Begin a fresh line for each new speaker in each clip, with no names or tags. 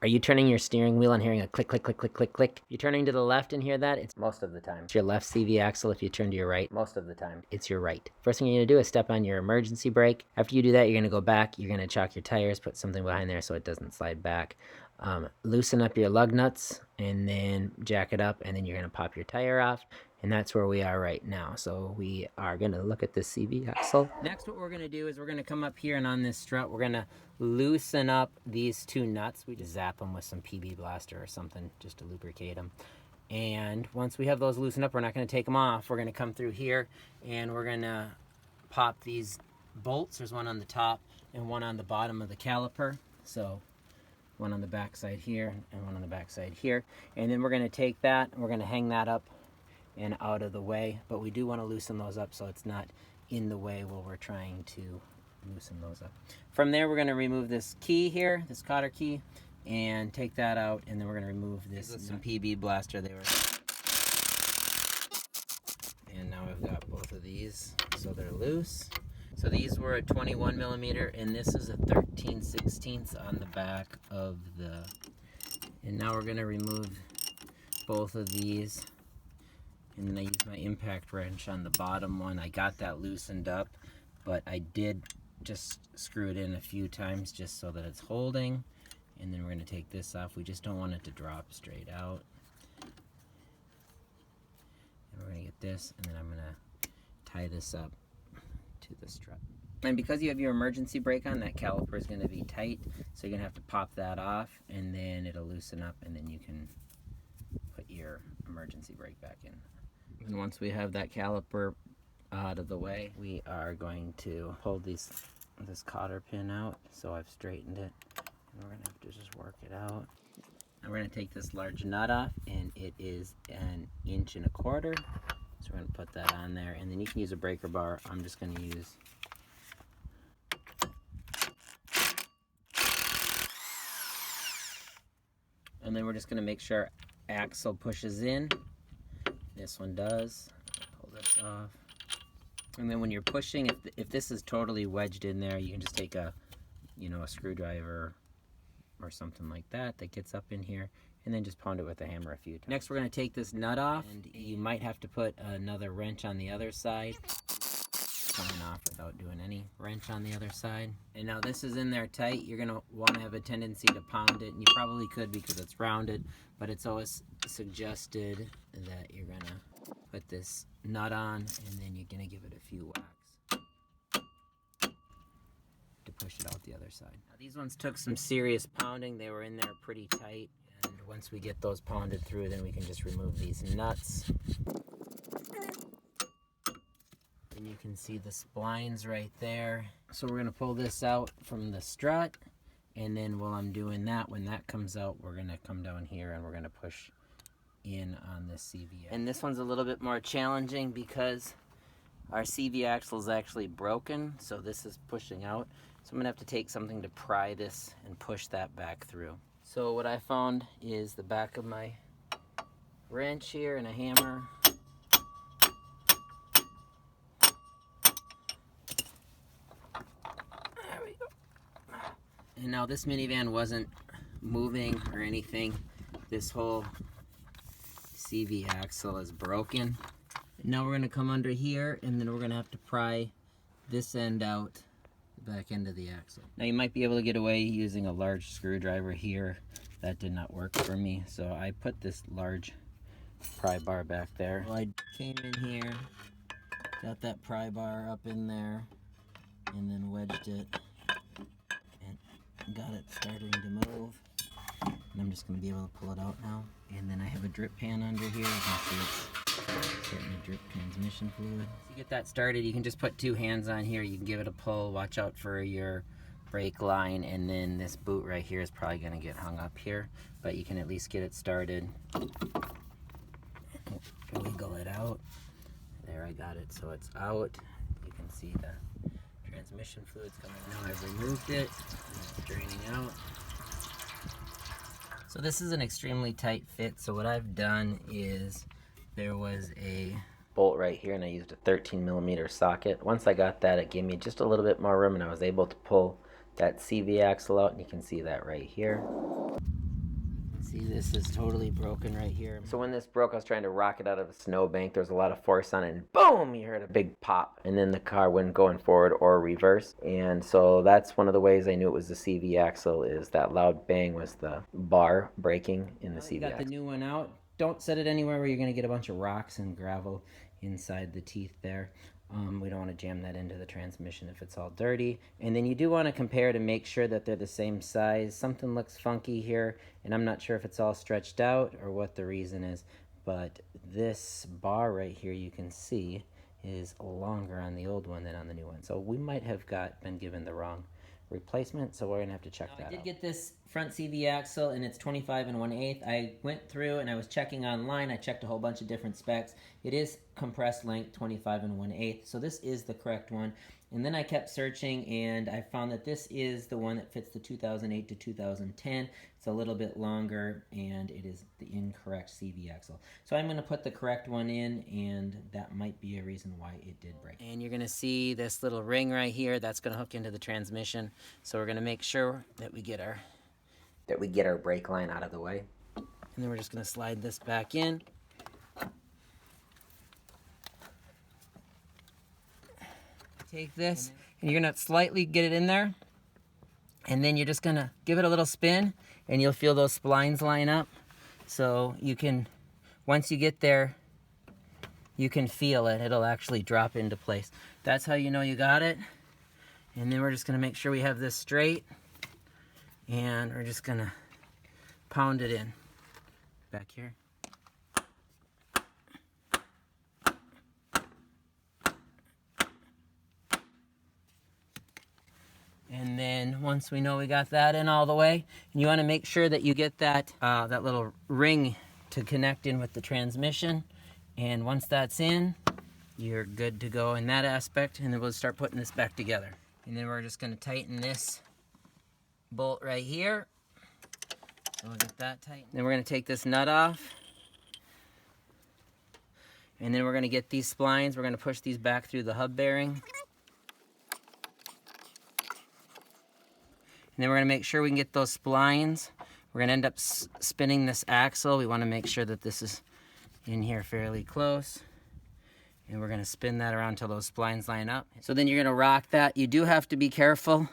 Are you turning your steering wheel and hearing a click, click, click, click, click, click? If you're turning to the left and hear that, it's most of the time. It's your left CV axle. If you turn to your right, most of the time, it's your right. First thing you're gonna do is step on your emergency brake. After you do that, you're gonna go back, you're gonna chock your tires, put something behind there so it doesn't slide back. Loosen up your lug nuts and then jack it up, and then you're gonna pop your tire off. And that's where we are right now. So we are gonna look at the CV axle. Next, what we're gonna do is we're gonna come up here, and on this strut, we're gonna loosen up these two nuts. We just zap them with some PB Blaster or something just to lubricate them. And once we have those loosened up, we're not gonna take them off. We're gonna come through here and we're gonna pop these bolts. There's one on the top and one on the bottom of the caliper. So one on the back side here and one on the back side here. And then we're gonna take that and we're gonna hang that up and out of the way, but we do want to loosen those up so it's not in the way while we're trying to loosen those up. From there, we're going to remove this key here, this cotter key, and take that out, and then we're going to remove this some PB Blaster. And now we've got both of these, so they're loose. So these were a 21 millimeter, and this is a 13/16 on the back of the. And now we're going to remove both of these. And then I use my impact wrench on the bottom one. I got that loosened up, but I did just screw it in a few times just so that it's holding. And then we're going to take this off. We just don't want it to drop straight out. And we're going to get this, and then I'm going to tie this up to the strut. And because you have your emergency brake on, that caliper is going to be tight. So you're going to have to pop that off, and then it'll loosen up, and then you can put your emergency brake back in. And once we have that caliper out of the way, we are going to pull this cotter pin out. So I've straightened it, and we're going to have to just work it out. And we're going to take this large nut off, and it is 1 1/4 inches. So we're going to put that on there, and then you can use a breaker bar. I'm just going to use and then we're just going to make sure our axle pushes in. This one does. Pull this off. And then when you're pushing, if this is totally wedged in there, you can just take a screwdriver or something like that gets up in here, and then just pound it with a hammer a few times. Next, we're going to take this nut off, and you might have to put another wrench on the other side. Coming off without doing any wrench on the other side. And now this is in there tight. You're going to want to have a tendency to pound it, and you probably could because it's rounded, but it's always suggested that you're going to put this nut on, and then you're going to give it a few whacks to push it out the other side. Now these ones took some serious pounding. They were in there pretty tight, and once we get those pounded through, then we can just remove these nuts. And you can see the splines right there. So we're going to pull this out from the strut, and then while I'm doing that, when that comes out, we're going to come down here and we're going to push in on this CV. And this one's a little bit more challenging because our CV axle is actually broken, so this is pushing out. So I'm going to have to take something to pry this and push that back through. So what I found is the back of my wrench here and a hammer. And now this minivan wasn't moving or anything. This whole CV axle is broken. And now we're going to come under here, and then we're going to have to pry this end out, the back end of the axle. Now you might be able to get away using a large screwdriver here. That did not work for me, so I put this large pry bar back there. Well, I came in here, got that pry bar up in there, and then wedged it. Got it starting to move, and I'm just going to be able to pull it out now. And then I have a drip pan under here. You can see it's starting to drip transmission fluid. To get that started, you can just put 2 hands on here. You can give it a pull, watch out for your brake line, and then this boot right here is probably going to get hung up here, but you can at least get it started. Wiggle it out. There, I got it, so it's out. You can see the transmission fluid's coming. Now I've removed it, it's draining out. So this is an extremely tight fit, so what I've done is there was a bolt right here, and I used a 13 millimeter socket. Once I got that, it gave me just a little bit more room, and I was able to pull that CV axle out, and you can see that right here. This is totally broken right here. So when this broke, I was trying to rock it out of a snowbank. There was a lot of force on it, and boom, you heard a big pop. And then the car wouldn't going forward or reverse. And so that's one of the ways I knew it was the CV axle, is that loud bang was the bar breaking in the CV axle. Got the new one out. Don't set it anywhere where you're going to get a bunch of rocks and gravel inside the teeth there. We don't want to jam that into the transmission if it's all dirty. And then you do want to compare to make sure that they're the same size. Something looks funky here, and I'm not sure if it's all stretched out or what the reason is, but this bar right here you can see is longer on the old one than on the new one. So we might have been given the wrong replacement, so we're gonna have to check that out. I did get this front CV axle, and it's 25 1/8. I went through and I was checking online. I checked a whole bunch of different specs. It is compressed length 25 1/8, so this is the correct one. And then I kept searching, and I found that this is the one that fits the 2008 to 2010. It's a little bit longer, and it is the incorrect CV axle. So I'm going to put the correct one in, and that might be a reason why it did break. And you're going to see this little ring right here. That's going to hook into the transmission. So we're going to make sure that we get our brake line out of the way. And then we're just going to slide this back in. Take this, and you're going to slightly get it in there, and then you're just going to give it a little spin, and you'll feel those splines line up. So you can, once you get there, you can feel it. It'll actually drop into place. That's how you know you got it. And then we're just going to make sure we have this straight, and we're just going to pound it in back here. And then once we know we got that in all the way, and you want to make sure that you get that that little ring to connect in with the transmission. And once that's in, you're good to go in that aspect. And then we'll start putting this back together. And then we're just going to tighten this bolt right here. So we'll get that tight. Then we're going to take this nut off. And then we're going to get these splines. We're going to push these back through the hub bearing. And then we're going to make sure we can get those splines. We're going to end up spinning this axle. We want to make sure that this is in here fairly close. And we're going to spin that around until those splines line up. So then you're going to rock that. You do have to be careful,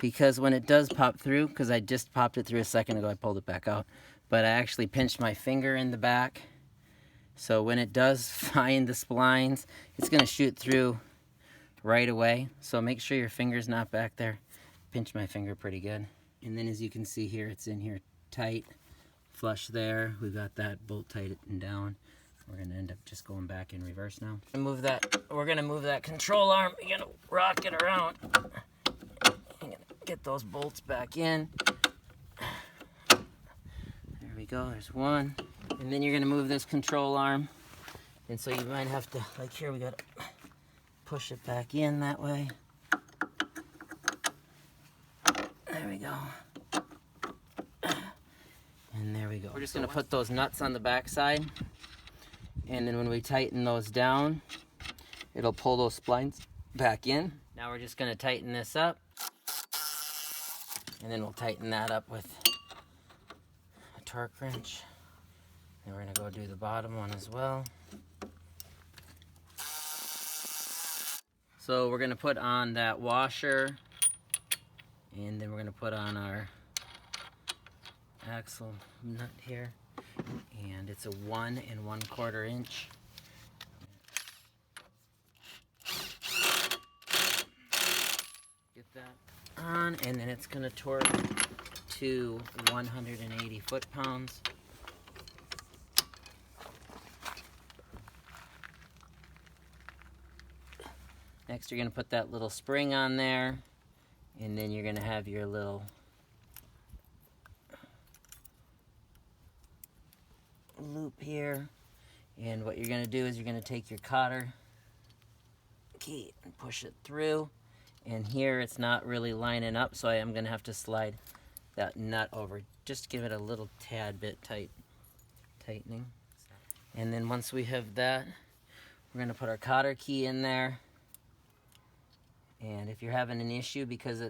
because when it does pop through, because I just popped it through a second ago, I pulled it back out, but I actually pinched my finger in the back. So when it does find the splines, it's going to shoot through right away. So make sure your finger's not back there. Pinch my finger pretty good. And then as you can see here, it's in here tight, flush there. We've got that bolt tightened down. We're gonna end up just going back in reverse now. We're gonna move that control arm. We're gonna rock it around. I'm gonna get those bolts back in. There we go, there's one. And then you're gonna move this control arm. And so you might have to, like here, we gotta push it back in that way. There we go. And there we go. We're just going to put those nuts on the back side. And then when we tighten those down, it'll pull those splines back in. Now we're just going to tighten this up. And then we'll tighten that up with a torque wrench. And we're going to go do the bottom one as well. So we're going to put on that washer. And then we're going to put on our axle nut here. And it's a 1 1/4 inch. Get that on, and then it's going to torque to 180 foot-pounds. Next, you're going to put that little spring on there. And then you're going to have your little loop here. And what you're going to do is you're going to take your cotter key and push it through. And here it's not really lining up, so I am going to have to slide that nut over. Just give it a little tad bit tightening. And then once we have that, we're going to put our cotter key in there. And if you're having an issue because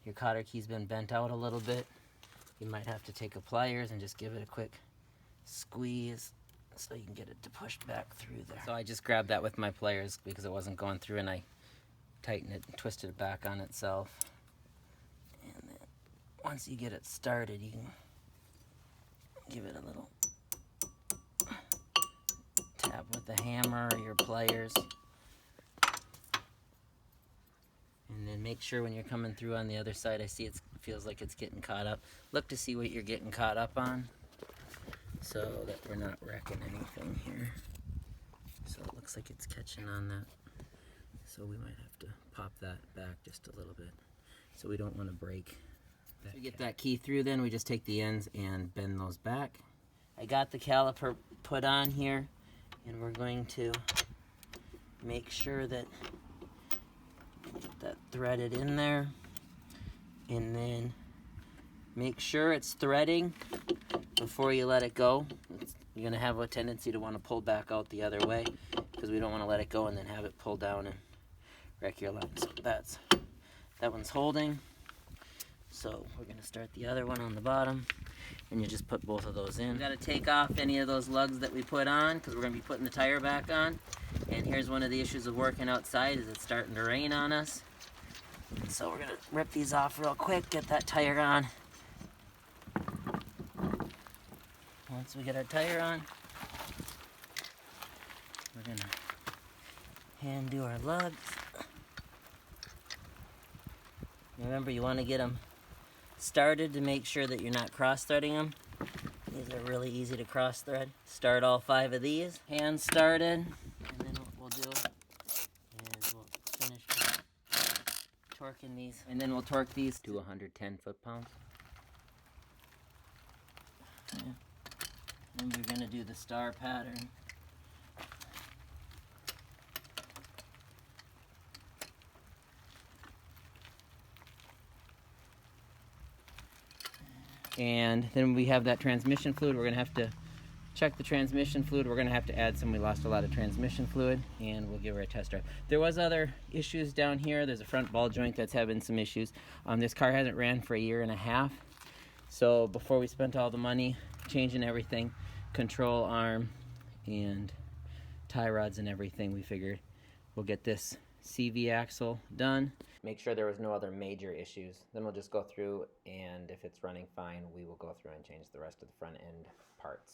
your cotter key's been bent out a little bit, You might have to take a pliers and just give it a quick squeeze so you can get it to push back through there. So I just grabbed that with my pliers because it wasn't going through, and I tightened it and twisted it back on itself. And then once you get it started, you can give it a little tap with the hammer or your pliers. And then make sure when you're coming through on the other side, I see it feels like it's getting caught up. Look to see what you're getting caught up on so that we're not wrecking anything here. So it looks like it's catching on that. So we might have to pop that back just a little bit. So we don't want to break that. To get that key through, then we just take the ends and bend those back. I got the caliper put on here, and we're going to make sure that get that threaded in there, and then make sure it's threading before you let it go. You're going to have a tendency to want to pull back out the other way because we don't want to let it go and then have it pull down and wreck your line. So that one's holding. So we're going to start the other one on the bottom, and you just put both of those in. We got to take off any of those lugs that we put on because we're going to be putting the tire back on. And here's one of the issues of working outside is it's starting to rain on us. So we're going to rip these off real quick, get that tire on. Once we get our tire on, we're going to hand do our lugs. Remember, you want to get them started to make sure that you're not cross-threading them. These are really easy to cross-thread. Start all 5 of these, hand started, and then what we'll do is we'll finish torquing these, and then we'll torque these to 110 foot-pounds. Yeah. And we're going to do the star pattern. And then we have that transmission fluid. We're going to have to check the transmission fluid. We're going to have to add some. We lost a lot of transmission fluid, and we'll give her a test drive. There was other issues down here. There's a front ball joint that's having some issues. This car hasn't ran for 1.5 years. So before we spent all the money changing everything, control arm and tie rods and everything, we figured we'll get this CV axle done. Make sure there was no other major issues. Then we'll just go through, and if it's running fine, we will go through and change the rest of the front end parts.